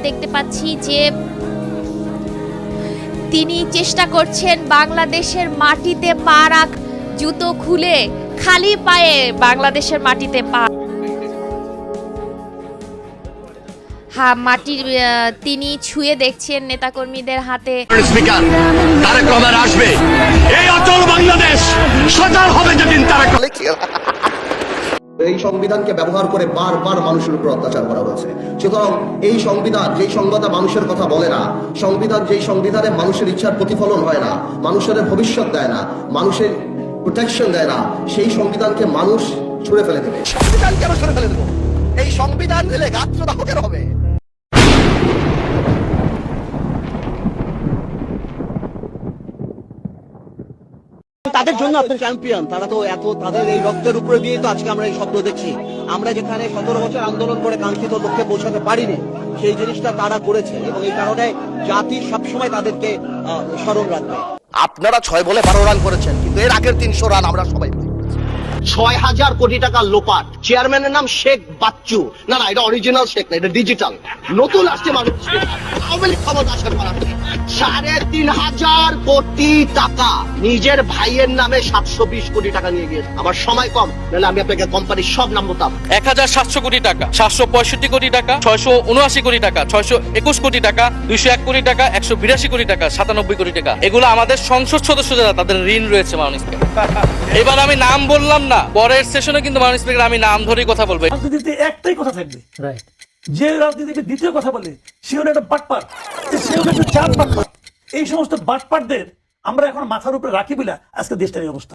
দেখতে পাচ্ছি যে তিনি চেষ্টা করছেন বাংলাদেশের মাটিতে পা রাখ, জুতো খুলে খালি পায়ে বাংলাদেশের মাটিতে পা মাটির তিনি ছুঁয়ে দেখছেন নেতাকর্মীদের হাতে। স্পিকার তারেক রহমান আসবে, এই অচল বাংলাদেশ সচল হবে যেদিন তারেক। এই সংবিধানকে ব্যবহার করে বারবার মানুষের উপর অত্যাচার করা হয়েছে। সুতরাং এই সংবিধান, যেই সংবিধান মানুষের কথা বলে না, সংবিধান যেই সংবিধানে মানুষের ইচ্ছার প্রতিফলন হয় না, মানুষের ভবিষ্যৎ দেয় না, মানুষের প্রোটেকশন দেয় না, সেই সংবিধানকে মানুষ ছুঁড়ে ফেলে দেবে। সংবিধান কেন ছুঁড়ে ফেলে দেবো? এই সংবিধান দিলে গাত্রদাহকের হবে। তাদের জন্য আপনার চ্যাম্পিয়ন, তারা তো এত তাদের এই রক্তের উপরে দিয়ে তো আজকে আমরা এই স্বপ্ন দেখছি। আমরা যেখানে 17 বছর আন্দোলন করে কাঙ্ক্ষিত লক্ষ্যে পৌঁছাতে পারিনি, সেই জিনিসটা তারা করেছে এবং এই কারণে জাতি সবসময় তাদেরকে স্মরণ রাখবে। আপনারা 6 বলে 12 রান করেছেন, কিন্তু এর আগের 300 রান আমরা সবাই 6000 কোটি টাকা লোপাট। চেয়ারম্যানের নাম শেখ বাচ্চু। না, এটা অরিজিনাল শেখ না, এটা ডিজিটাল। নতুন আসছে মানুষ, আওয়ামী লীগ ক্ষমতা আসার পর 3500 কোটি টাকা নিজের ভাইয়ের নামে 720 কোটি টাকা নিয়ে গিয়েছে। আমার সময় কম, নাহলে আমি আপনাকে কোম্পানির সব নাম বলতাম। 1700 কোটি টাকা, 765 কোটি টাকা, 679 কোটি টাকা, 621 কোটি টাকা, 201 কোটি টাকা, 182 কোটি টাকা, 97 কোটি টাকা। এগুলো আমাদের সংসদ সদস্য যারা, তাদের ঋণ রয়েছে মাননীয় স্পিকার। এবার আমি নাম বললাম না, পরের সেশনে কিন্তু মাননীয় স্পিকার আমি নাম ধরেই কথা বলবো। রাজনীতিতে একটাই কথা থাকবে, যে রাজনীতিকে দ্বিতীয় কথা বলে সে হলো একটা বাটপার, সে হলো একটা চার বাটপার। এই সমস্ত বাটপারদের আমরা এখন মাথার উপরে রাখি বলে আজকে দেশটার এই অবস্থা।